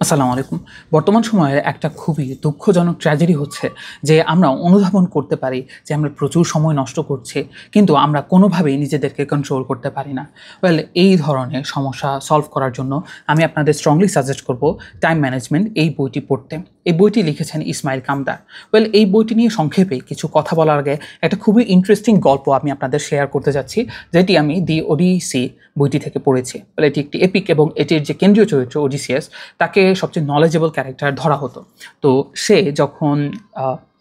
আসসালামু আলাইকুম। বর্তমান সময়ে একটা খুবই দুঃখজনক ট্র্যাজেডি হচ্ছে যে আমরা অনুধাবন করতে পারি যে আমরা প্রচুর সময় নষ্ট করছি, কিন্তু আমরা কোনোভাবেই নিজেদেরকে কন্ট্রোল করতে পারি না। এই ধরনের সমস্যা সলভ করার জন্য আমি আপনাদের স্ট্রংলি সাজেস্ট করব টাইম ম্যানেজমেন্ট এই বইটি পড়তে। এই বইটি লিখেছেন ইসমাইল কামদার। এই বইটি নিয়ে সংক্ষেপে কিছু কথা বলার আগে একটা খুবই ইন্টারেস্টিং গল্প আমি আপনাদের শেয়ার করতে যাচ্ছি, যেটি আমি দি ওডিসি বইটি থেকে পড়েছি। এটি একটি এপিক এবং এটির যে কেন্দ্রীয় চরিত্র ওডিসিয়াস, তাকে সবচেয়ে নলেজেবল ক্যারেক্টার ধরা হতো। তো সে যখন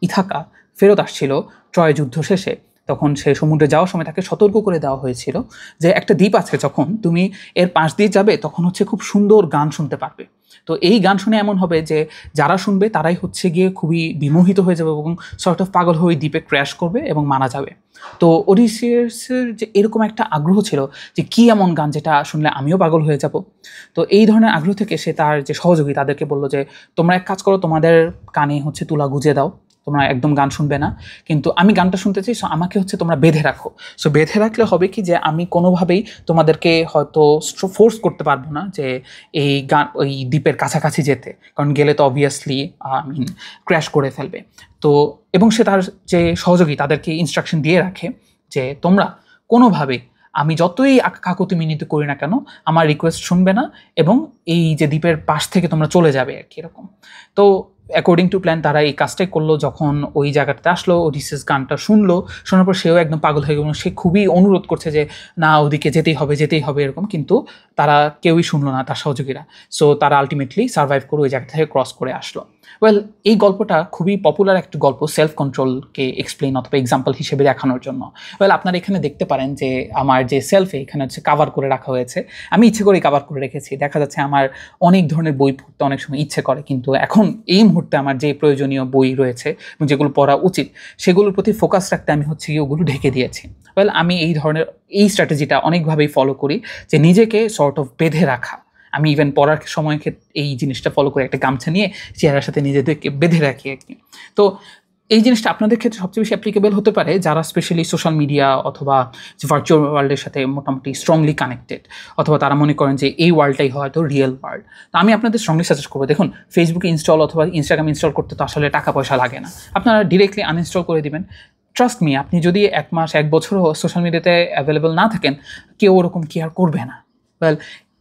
ইথাকা ফেরত আসছিল ট্রয় যুদ্ধ শেষে, তখন সে সমুদ্রে যাওয়ার সময় তাকে সতর্ক করে দেওয়া হয়েছিল যে একটা দ্বীপ আছে, যখন তুমি এর পাশ দিয়ে যাবে তখন খুব সুন্দর গান শুনতে পারবে। তো এই গান শুনে এমন হবে যে যারা শুনবে তারাই গিয়ে খুবই বিমোহিত হয়ে যাবে এবং সর্ট অফ পাগল হয়ে দ্বীপে ক্র্যাশ করবে এবং মারা যাবে। তো ওডিসিয়াসের যে এরকম একটা আগ্রহ ছিল যে কী এমন গান যেটা শুনলে আমিও পাগল হয়ে যাব। তো এই ধরনের আগ্রহ থেকে সে তার যে সহযোগী তাদেরকে বলল যে তোমরা এক কাজ করো, তোমাদের কানে তুলা গুজে দাও, তোমরা একদম গান শুনবে না, কিন্তু আমি গানটা শুনতে চাই, সো আমাকে তোমরা বেঁধে রাখো। সো বেঁধে রাখলে হবে কি যে আমি কোনোভাবেই তোমাদেরকে হয়তো ফোর্স করতে পারবো না যে এই গান ওই দ্বীপের কাছাকাছি যেতে, কারণ গেলে তো অবভিয়াসলি ক্র্যাশ করে ফেলবে। তো এবং সে তার যে সহযোগী তাদেরকে ইনস্ট্রাকশন দিয়ে রাখে যে তোমরা কোনোভাবে আমি যতই কাকুতি মিনতি করি না কেন আমার রিকোয়েস্ট শুনবে না, এবং এই যে দ্বীপের পাশ থেকে তোমরা চলে যাবে আর কি এরকম। তো অ্যাকর্ডিং টু প্ল্যান তারা এই কাজটাই করলো। যখন ওই জায়গাটাতে আসলো, ওডিসিয়াস গানটা শুনলো, শোনার পর সেও একদম পাগল হয়ে গেল। সে খুবই অনুরোধ করছে যে না, ওদিকে যেতেই হবে এরকম, কিন্তু তারা কেউই শুনলো না, তার সহযোগীরা। সো তারা আলটিমেটলি সার্ভাইভ করে ওই জায়গা থেকে ক্রস করে আসলো। এই গল্পটা খুবই পপুলার একটা গল্প, সেলফ কন্ট্রোলকে এক্সপ্লেন অথবা এক্সাম্পল হিসেবে দেখানোর জন্য। আপনারা এখানে দেখতে পারেন যে আমার যে সেলফে এখানে কাভার করে রাখা হয়েছে, আমি ইচ্ছে করেই কাভার করে রেখেছি। দেখা যাচ্ছে আমার অনেক ধরনের বই পড়তে অনেক সময় ইচ্ছে করে, কিন্তু এখন এই মুহূর্তে আমার যে প্রয়োজনীয় বই রয়েছে যেগুলো পড়া উচিত সেগুলোর প্রতি ফোকাস রাখতে আমি ওগুলো ঢেকে দিয়েছি। আমি এই স্ট্র্যাটেজিটা অনেকভাবেই ফলো করি, যে নিজেকে সর্ট অফ বেঁধে রাখা। আমি ইভেন পড়ার সময় এই জিনিসটা ফলো করে একটা গামছা নিয়ে চেয়ারের সাথে নিজেদেরকে বেঁধে রাখি আর কি। তো এই জিনিসটা আপনাদের ক্ষেত্রে সবচেয়ে বেশি অ্যাপ্লিকেবল হতে পারে যারা স্পেশালি সোশ্যাল মিডিয়া অথবা ভার্চুয়াল ওয়ার্ল্ডের সাথে মোটামুটি স্ট্রংলি কানেক্টেড, অথবা তারা মনে করেন যে এই ওয়ার্ল্ডটাই হয়তো রিয়েল ওয়ার্ল্ড। তো আমি আপনাদের স্ট্রংলি সাজেস্ট করবো, দেখুন, ফেসবুক ইনস্টল অথবা ইনস্টাগ্রাম ইনস্টল করতে তো আসলে টাকা পয়সা লাগে না, আপনারা ডিরেক্টলি আনইনস্টল করে দিবেন। ট্রাস্ট মি, আপনি যদি 1 মাস 1 বছরও সোশ্যাল মিডিয়াতে অ্যাভেলেবল না থাকেন, কেউ ওরকম কেয়ার করবে না।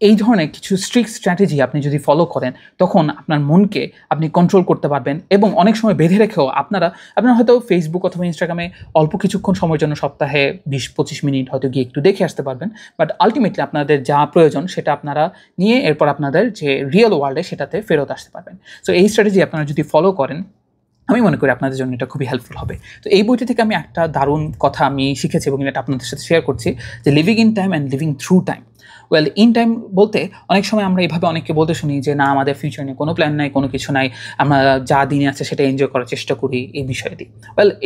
এই ধরনের কিছু স্ট্রিক্ট স্ট্র্যাটেজি আপনি যদি ফলো করেন, তখন আপনার মনকে আপনি কন্ট্রোল করতে পারবেন, এবং অনেক সময় বেঁধে রেখেও আপনারা হয়তো ফেসবুক অথবা ইনস্টাগ্রামে অল্প কিছুক্ষণ সময়ের জন্য সপ্তাহে 20-25 মিনিট হয়তো গিয়ে একটু দেখে আসতে পারবেন, বাট আলটিমেটলি আপনাদের যা প্রয়োজন সেটা আপনারা নিয়ে এরপর আপনাদের যে রিয়েল ওয়ার্ল্ডে সেটাতে ফেরত আসতে পারবেন। সো এই স্ট্র্যাটেজি আপনারা যদি ফলো করেন, আমি মনে করি আপনাদের জন্য এটা খুবই হেল্পফুল হবে। তো এই বইটি থেকে আমি একটা দারুণ কথা আমি শিখেছি এবং এটা আপনাদের সাথে শেয়ার করছি, যে living in time and living through time. In time বলতে অনেক সময় আমরা এইভাবে অনেককে বলতে শুনি যে না, আমাদের ফিউচার নিয়ে কোনো প্ল্যান নাই, কোনো কিছু নাই, আমরা যা দিনে আছে সেটা এনজয় করার চেষ্টা করি এই বিষয়টি।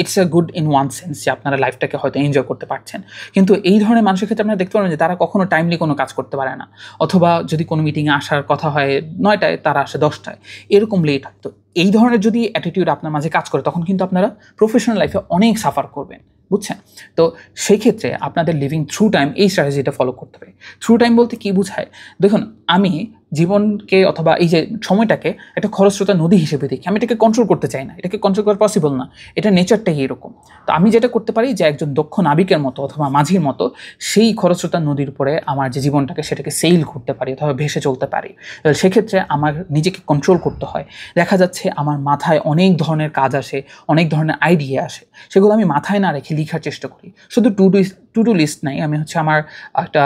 It's a good in one sense যে আপনারা লাইফটাকে হয়তো এনজয় করতে পারছেন, কিন্তু এই ধরনের মানুষের ক্ষেত্রে আপনারা দেখতে পারেন যে তারা কখনো টাইমলি কোনো কাজ করতে পারে না, অথবা যদি কোনো মিটিংয়ে আসার কথা হয় 9টায়, তারা আসে 10টায়, এরকম লেট হয়। তো এই ধরনের যদি অ্যাটিটিউড আপনার মাঝে কাজ করে, তখন কিন্তু আপনারা প্রফেশনাল লাইফে অনেক সাফার করবেন, বুঝছেন? তো সেই ক্ষেত্রে আপনাদের লিভিং থ্রু টাইম এই স্ট্র্যাটেজিটা ফলো করতে হবে। থ্রু টাইম বলতে কী বোঝায়? দেখুন, আমি জীবনকে অথবা এই যে সময়টাকে একটা খরস্রোতা নদী হিসেবে দেখি। আমি এটাকে কন্ট্রোল করতে চাই না, এটাকে কন্ট্রোল করা পসিবল না, এটা নেচারটাই এরকম। তো আমি যেটা করতে পারি যে একজন দক্ষ নাবিকের মতো অথবা মাঝির মতো সেই খরস্রোতা নদীর উপরে আমার যে জীবনটাকে সেটাকে সেল করতে পারি অথবা ভেসে চলতে পারি। সেক্ষেত্রে আমার নিজেকে কন্ট্রোল করতে হয়। দেখা যাচ্ছে আমার মাথায় অনেক ধরনের কাজ আসে, অনেক ধরনের আইডিয়া আসে, সেগুলো আমি মাথায় না রেখে লেখার চেষ্টা করি। শুধু টু ডু লিস্ট নাই, আমি আমার একটা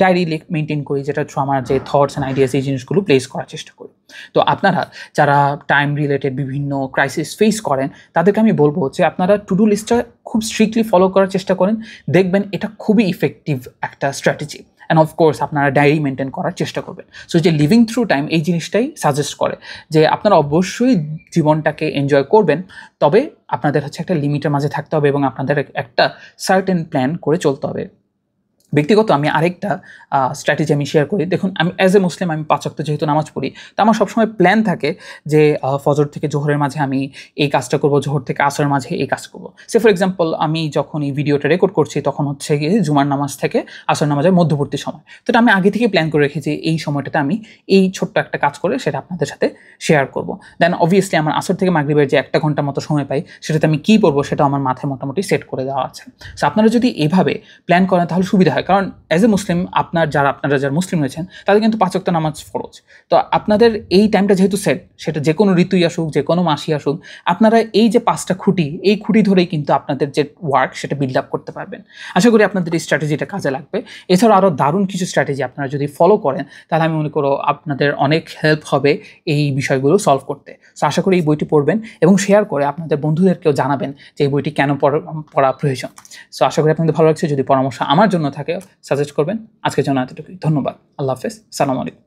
ডায়েরি মেনটেন করি, যেটা থ্রু আমার যে থটস অ্যান্ড আইডিয়াস এই জিনিসগুলো প্লেস করার চেষ্টা করি। তো আপনারা যারা টাইম রিলেটেড বিভিন্ন ক্রাইসিস ফেস করেন, তাদেরকে আমি বলবো যে আপনারা টু ডু লিস্টটা খুব স্ট্রিক্টলি ফলো করার চেষ্টা করেন, দেখবেন এটা খুবই ইফেক্টিভ একটা স্ট্র্যাটেজি। অ্যান্ড অফকোর্স আপনারা ডায়েরি মেনটেন করার চেষ্টা করবেন। সো যে লিভিং থ্রু টাইম এই জিনিসটাই সাজেস্ট করে যে আপনারা অবশ্যই জীবনটাকে এনজয় করবেন, তবে আপনাদের একটা লিমিটের মাঝে থাকতে হবে এবং আপনাদের একটা সার্টেন প্ল্যান করে চলতে হবে। ব্যক্তিগত আমি আরেকটা স্ট্র্যাটেজি আমি শেয়ার করি। দেখুন, আমি অ্যাজ এ মুসলিম আমি ৫ ওয়াক্ত যেহেতু নামাজ পড়ি, তো আমার সবসময় প্ল্যান থাকে যে ফজর থেকে জোহরের মাঝে আমি এই কাজটা করব, জোহর থেকে আসরের মাঝে এই কাজ করব। সে ফর এক্সাম্পল আমি যখন এই ভিডিওটা রেকর্ড করছি তখন হচ্ছে গিয়ে জুমার নামাজ থেকে আসর নামাজের মধ্যবর্তী সময়। তো এটা আমি আগে থেকে প্ল্যান করে রেখেছি এই সময়টাতে আমি এই ছোট্ট একটা কাজ করে সেটা আপনাদের সাথে শেয়ার করব। দেন অবভিয়াসলি আমার আসর থেকে মাগরিবের যে 1 ঘন্টা মতো সময় পাই সেটাতে আমি কী পড়বো সেটা আমার মাথায় মোটামুটি সেট করে দেওয়া আছে। সো আপনারা যদি এভাবে প্ল্যান করেন তাহলে সুবিধা হয়, কারণ অ্যাজ এ মুসলিম আপনারা যারা মুসলিম রয়েছেন তাদের কিন্তু 5 ওয়াক্ত নামাজ ফরজ। তো আপনাদের এই টাইমটা যেহেতু সেট, সেটা যে কোনো ঋতুই আসুক, যে কোনো মাসই আসুক, আপনারা এই যে 5টা খুঁটি, এই খুঁটি ধরেই কিন্তু আপনাদের যে ওয়ার্ক সেটা বিল্ড আপ করতে পারবেন। আশা করি আপনাদের এই স্ট্র্যাটেজিটা কাজে লাগবে। এছাড়াও আরও দারুণ কিছু স্ট্র্যাটেজি আপনারা যদি ফলো করেন তাহলে আমি মনে করো আপনাদের অনেক হেল্প হবে এই বিষয়গুলো সলভ করতে। সো আশা করি এই বইটি পড়বেন এবং শেয়ার করে আপনাদের বন্ধুদেরকেও জানাবেন যে এই বইটি কেন পড়া প্রয়োজন। সো আশা করি আপনাদের ভালো লাগছে। যদি পরামর্শ আমার জন্য থাকে সাজেস্ট করবেন। আজকের জন্য এতটুকুই। ধন্যবাদ। আল্লাহ হাফেজ। সালামু আলাইকুম।